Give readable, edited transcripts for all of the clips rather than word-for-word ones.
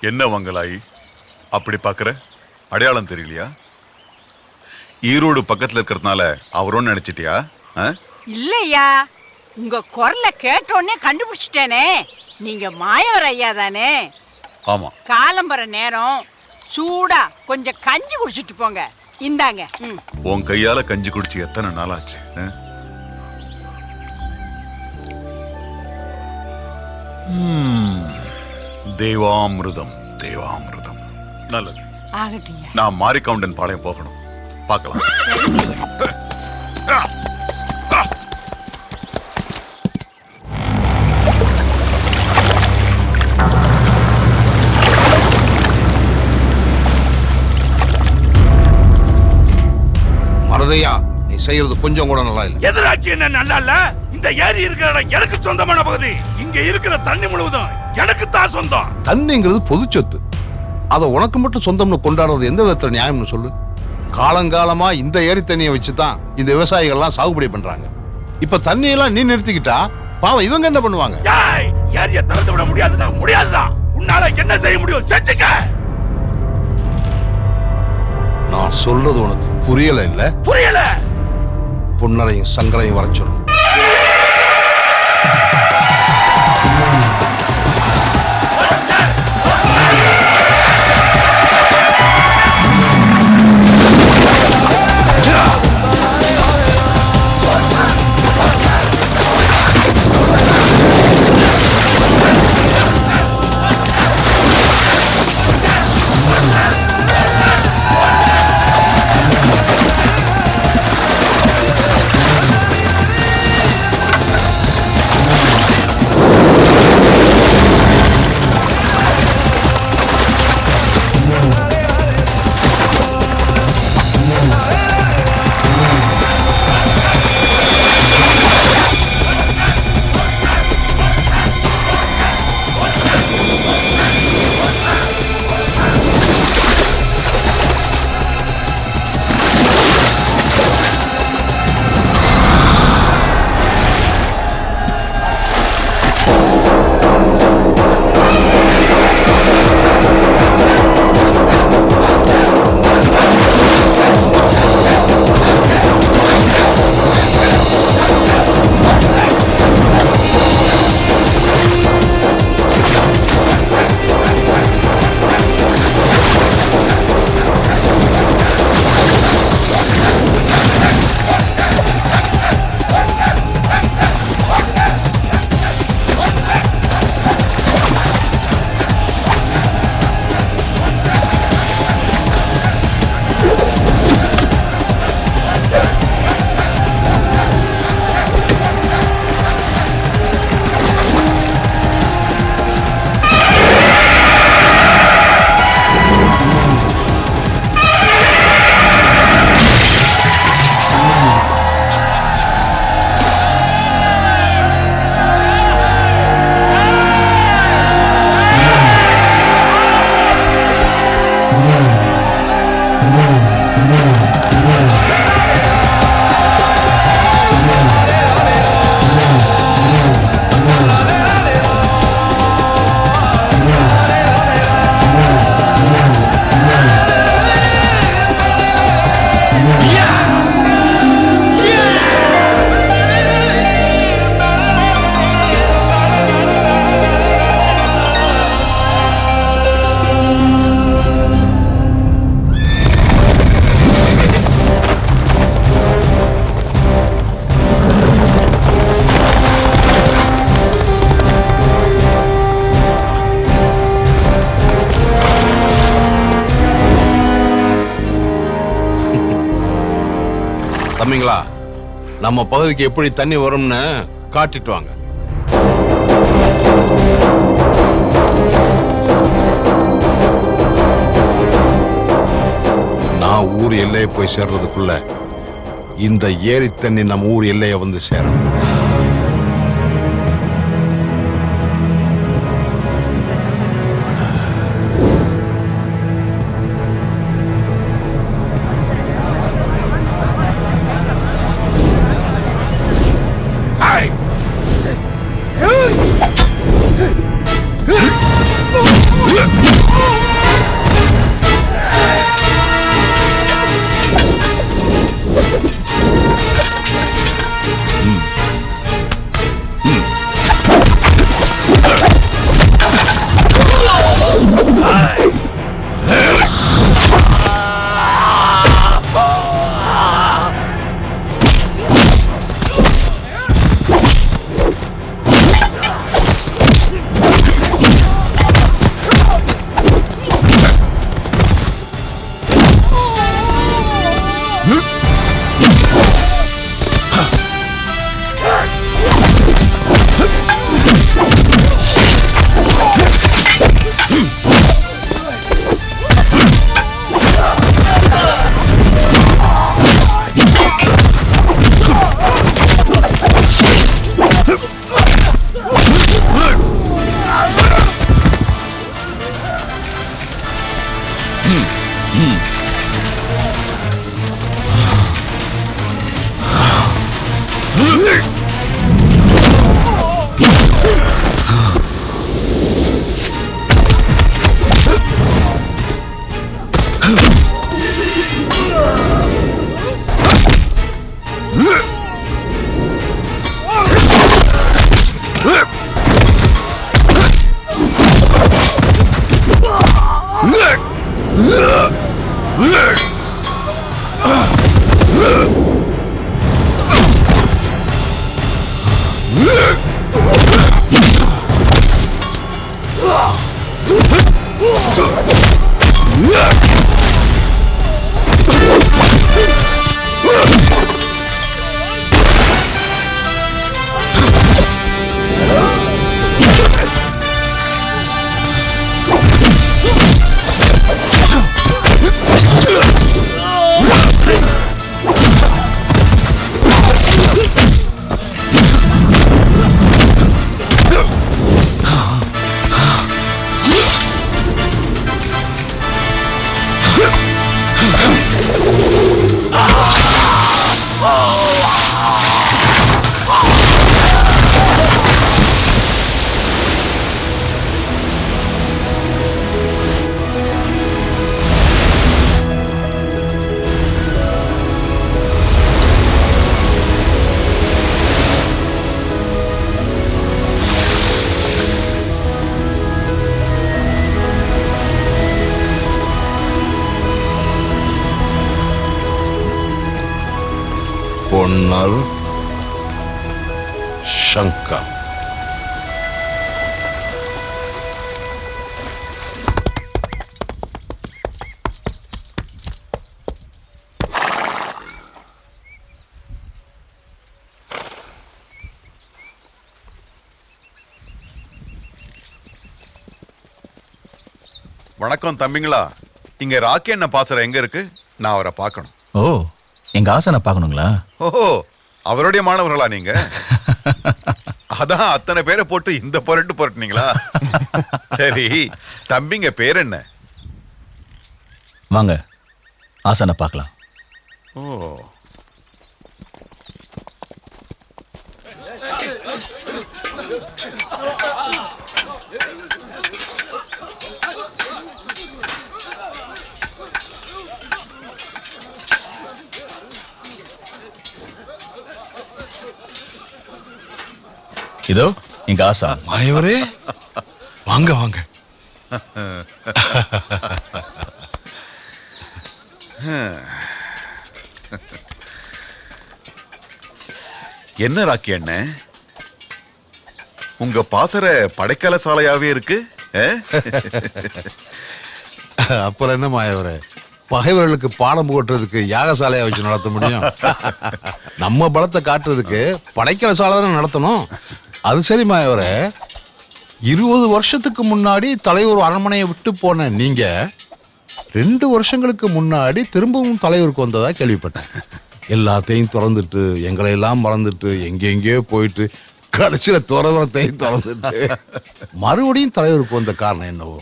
என்ன வங்கலாயி அப்படி பாக்குற? அடையாளம் தெரியலையா? ஈரோடு பக்கத்துல இருக்கிறதுனால அவரோன்னு நினைச்சிட்டியா? இல்லையா, உங்க குரலை கேட்டோடனே கண்டுபிடிச்சிட்டேனே. நீங்க மாயவர் ஐயா தானே? ஆமா. காலம்பர நேரம் சூடா கொஞ்சம் கஞ்சி குடிச்சிட்டு போங்க. இந்தாங்க. உன் கையால கஞ்சி குடிச்சு எத்தனை நாள் ஆச்சு? தேவாமிருதம் தேவாமிருதம். நல்லது. நான் மாரிகவுண்டன் பாளையம் போகணும். பார்க்கலாம். மருதையா, நீ செய்யறது கொஞ்சம் கூட நல்லா இல்ல. எதிராட்சி என்ன நல்லா இல்ல? இந்த ஏரி இருக்கிற இடம் எனக்கு சொந்தமான பகுதி. இங்க இருக்கிற தண்ணி முழுவதும் எனக்கு தான் சொந்தம். தண்ணிங்கிறது பொது சொத்து. அதை உனக்கு மட்டும் சொந்தம்னு கொண்டாடுறது எந்த விதத்துல நியாயம்னு சொல்லு. காலங்காலமா இந்த ஏரி தண்ணியை வச்சுதான் இந்த விவசாயிகள் எல்லாம் சாகுபடி பண்றாங்க. இப்ப தண்ணியெல்லாம் நீ நிறுத்திக்கிட்டா பாவம் இவங்க என்ன பண்ணுவாங்க? ஏரியை திறந்து விட முடியாதுன்னா முடியாதுதான். உன்னால என்ன செய்ய முடியும் செஞ்சுக்க. நான் சொல்றது உனக்கு புரியல இல்ல? புரியல. புன்னரையும் சங்கரையும் வர சொல்லு. தம்பிங்களா, நம்ம பகுதிக்கு எப்படி தண்ணி வரும்னு காட்டிட்டு வாங்க. நான் ஊர் எல்லையை போய் சேர்றதுக்குள்ள இந்த ஏரி தண்ணி நம்ம ஊர் எல்லையை வந்து சேரும். Hey! பொன்னர் சங்கர். வணக்கம் தம்பிங்களா. இங்க ராக்கி என்ன பாசற எங்க இருக்கு? நான் அவரை பார்க்கணும். ஓ, எங்க ஆசனை பார்க்கணுங்களா? ஓஹோ, அவருடைய மாணவர்களா நீங்க? அதான் அத்தனை பேரை போட்டு இந்த புரட்டுனீங்களா? சரி, தம்பிங்க பேர் என்ன? வாங்க ஆசனை பார்க்கலாம். ஓ, இதோ எங்க ஆசா. மாயவரே, வாங்க வாங்க. என்ன ராக்கி அண்ணன், உங்க பாசற படைக்கல சாலையாவே இருக்கு. அப்புறம் என்ன மாயவரே, பகைவர்களுக்கு பாடம் போட்டுறதுக்கு யாகசாலையா வச்சு நடத்த முடியும்? நம்ம பலத்தை காட்டுறதுக்கு படைக்கல சாலை தானே நடத்தணும். அது சரி மாயவரே, 20 வருஷத்துக்கு முன்னாடி தலைவர் அரண்மனையை விட்டு போன நீங்க 2 வருஷங்களுக்கு முன்னாடி திரும்பவும் தலைவருக்கு வந்ததா கேள்விப்பட்டேன். எல்லாத்தையும் திறந்துட்டு, எங்களை எல்லாம் மறந்துட்டு, எங்கெங்கயோ போயிட்டு, கடைசியில துறவரத்தையும் திறந்துட்டு மறுபடியும் தலைவருக்கு வந்த காரணம் என்னவோ?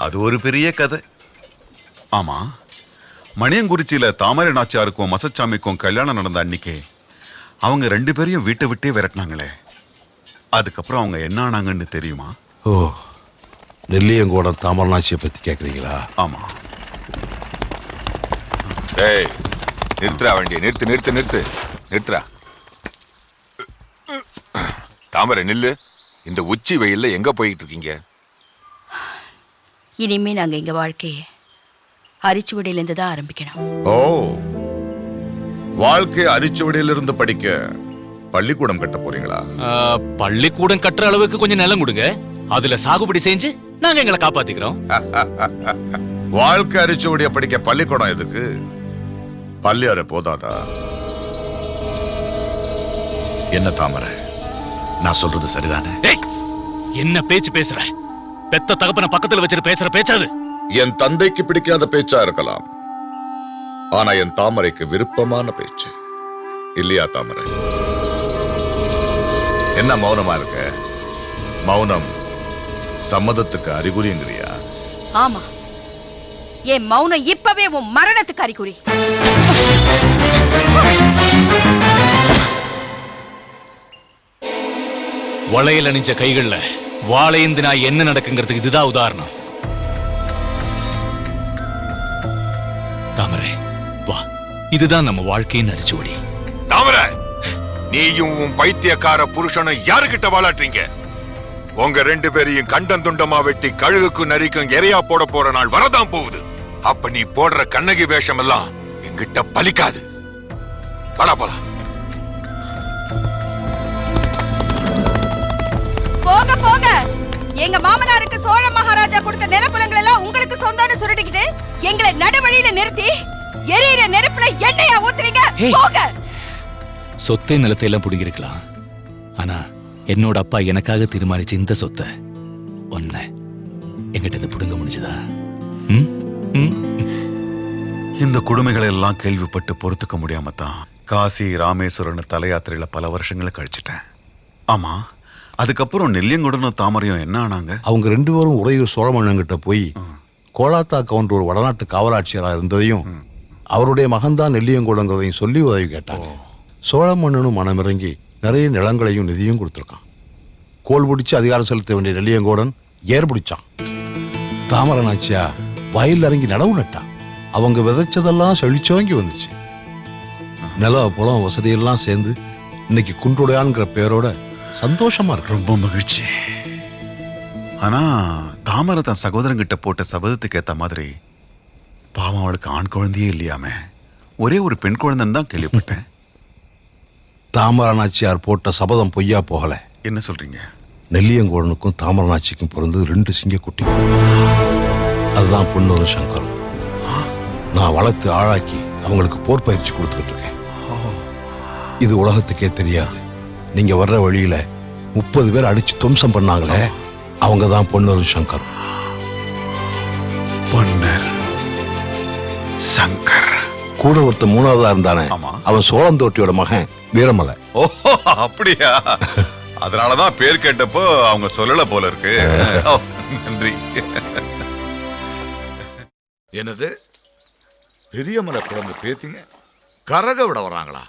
அது ஒரு பெரிய கதை. ஆமா, மணியங்குறிச்சியில தாமரை நாச்சியாருக்கும் மசச்சாமிக்கும் கல்யாணம் நடந்த அன்னைக்கே அவங்க 2 பேரையும் வீட்டை விட்டே விரட்டினாங்களே. அதுக்கப்புறம் அவங்க என்ன ஆனாங்கன்னு தெரியுமா? ஓ, நெல்லியங்கோட தாமரநாச்சியை பத்தி கேக்குறீங்களா? ஆமா. ஏய், நிறுத்துறா வண்டியை, நிறுத்துறா. தாமரை நில்லு. இந்த உச்சி வெயில்ல எங்க போயிட்டு இருக்கீங்க? இனிமே நாங்க எங்க வாழ்க்கையை அரிச்சுவடியில இருந்து தான் ஆரம்பிக்கணும். ஓ, வாழ்க்கை அரிச்சுவடியிலிருந்து படிக்க பள்ளிக்கூடம் கட்ட போறீங்களா? பள்ளிக்கூடம் கட்டுற அளவுக்கு கொஞ்சம் நிலம் கொடுங்க, அதுல சாகுபடி செஞ்சு நாங்க எங்களை காப்பாத்திக்கிறோம். வாழ்க்கை அரிச்சுவடிய படிக்க பள்ளிக்கூடம் எதுக்கு? பள்ளியார போதாதா? என்ன தாமரை, நான் சொல்றது சரிதானே? என்ன பேச்சு பேசுற? பெத்த தகப்பன பக்கத்துல வச்சிரு பேசுற பேச்சாது? என் தந்தைக்கு பிடிக்காத பேச்சா இருக்கலாம், ஆனா என் தாமரைக்கு விருப்பமான பேச்சு இல்லையா தாமரை? என்ன மௌனமா இருக்க? மௌனம் சம்மதத்துக்கு அறிகுறிங்கிறியா? ஆமா, என் மௌனம் இப்பவே உன் மரணத்துக்கு அறிகுறி. வளையல் அணிஞ்ச கைகள்ல வாழைந்து நான் என்ன நடக்குங்கிறதுக்கு இதுதான் உதாரணம். தாமரை வா, இதுதான் நம்ம வாழ்க்கையின் அரிச்சுவடி. தாமரை, நீயும் உன் பைத்தியக்கார புருஷனும் யாருகிட்ட வாழாட்டீங்க? உங்க 2 பேரையும் கண்டம் துண்டமா வெட்டி கழுகுக்கும் நரிக்கும் இறையா போட போற நாள் வரதான் போகுது. அப்ப நீ போடுற கண்ணகி வேஷம் எல்லாம் என்கிட்ட பலிக்காது. வாடா போலாம். போக போக எங்க மாமனாருக்கு சோழ மகாராஜா கொடுத்த நிலப்புலங்கள் எல்லாம் உங்களுக்கு சொந்தம்னு சுருட்டிக்கிட்டு எங்களை நடுவழியில நிறுத்தி எரியிற நெருப்புல எண்ணெயா ஊத்துறீங்க. ஏய். போக. சொத்தை நிலத்தை எல்லாம் புடுங்கிருக்கலாம், ஆனா என்னோட அப்பா எனக்காக தீர்மானிச்ச இந்த சொத்தை ஒன்ன எங்கிட்ட இருந்து புடுங்க முடிஞ்சதா? இந்த கொடுமைகளை எல்லாம் கேள்விப்பட்டு பொறுத்துக்க முடியாம தான் காசி ராமேஸ்வரன் தலையாத்திரையில பல வருஷங்களை கழிச்சிட்டேன். ஆமா, அதுக்கப்புறம் நெல்லியங்குடனும் தாமரையும் என்ன ஆனாங்க? அவங்க 2 பேரும் உறையூர் சோழமன்னன்கிட்ட போய் கோலாத்தா கவுண்டர் ஒரு வடநாட்டு காவலாட்சியரா இருந்ததையும் அவருடைய மகன்தான் நெல்லியங்குடங்கிறதையும் சொல்லி உதவி கேட்டாங்க. சோழ மன்னனும் மனமிறங்கி நிறைய நிலங்களையும் நிதியும் கொடுத்திருக்கான். கோல் பிடிச்சு அதிகாரம் செலுத்த வேண்டிய நெல்லியங்கோடன் ஏர் பிடிச்சான். தாமரை நாச்சியா வயல்ல இறங்கி நடவு நட்டான். அவங்க விதைச்சதெல்லாம் செழிச்சோங்கி வந்துச்சு. நில புலம் வசதியெல்லாம் சேர்ந்து இன்னைக்கு குன்றுடையான்ங்கிற பேரோட சந்தோஷமா இருக்கு. ரொம்ப மகிழ்ச்சி. ஆனா தாமரை தன் சகோதரங்கிட்ட போட்ட சபதத்துக்கு ஏத்த மாதிரி பாவம் அவளுக்கு ஆண் குழந்தையே இல்லையாமே, ஒரே ஒரு பெண் குழந்தைன்னு தான் கேள்விப்பட்டேன். தாமரை நாச்சியார் போட்ட சபதம் பொய்யா போகல. என்ன சொல்றீங்க? நெல்லியங்கோடனுக்கும் தாமரை நாச்சிக்கும் பிறந்து 2 சிங்கக்குட்டி. அதுதான் பொன்னூரும் சங்கரும். நான் வளர்த்து ஆளாக்கி அவங்களுக்கு போர் பயிற்சி கொடுத்துக்கிட்டு இருக்கேன். இது உலகத்துக்கே தெரியாது. நீங்க வர்ற வழியில 30 பேர் அடிச்சு துவம்சம் பண்ணாங்களே, அவங்க தான் பொன்னூரும் சங்கரும். பொன்னர் சங்கர் கூட ஒருத்த 3வதா இருந்தானே, ஆமா. அவன் சோழந்தோட்டியோட மகன் வீரமலை. ஓஹோ, அப்படியா? அதனாலதான் பேர் கேட்டப்போ அவங்க சொல்லல போல இருக்கு. ஓ, நன்றி. என்னது பெரிய மலை குழந்தை பேத்திங்க கரக விட வராங்களா?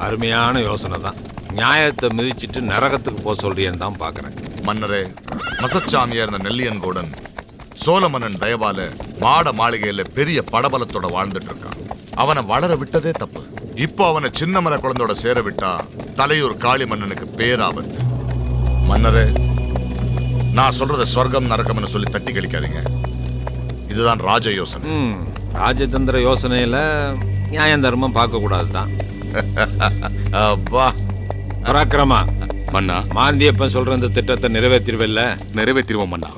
அருமையான யோசனை தான். நியாயத்தை மிதிச்சிட்டு நரகத்துக்கு போக சொல்றியன்னு தான் பாக்குறேன். மன்னரே, மசச்சாமியா இருந்த நெல்லியன்கோடன் சோழ மன்னன் தயவால மாட மாளிகையில பெரிய படபலத்தோட வாழ்ந்துட்டு இருக்கான். அவனை வளர விட்டதே தப்பு. இப்போ அவனை சின்னமலை குழந்தையோட சேர விட்டா தலையூர் காளி மன்னனுக்கு பேராபத்து. மன்னரே, நான் சொல்றத சொர்க்கம் நரகம்னு சொல்லி தட்டி கழிக்காதீங்க. இதுதான் ராஜ யோசனை. ராஜதந்திர யோசனையில நியாயம் தர்மம் பார்க்க கூடாதுதான். அப்பா பராக்கிரமா மன்னா, மாந்தியப்பன் சொல்ற இந்த திட்டத்தை நிறைவேற்றிருவில்ல? நிறைவேற்றிடுவோம் மன்னா.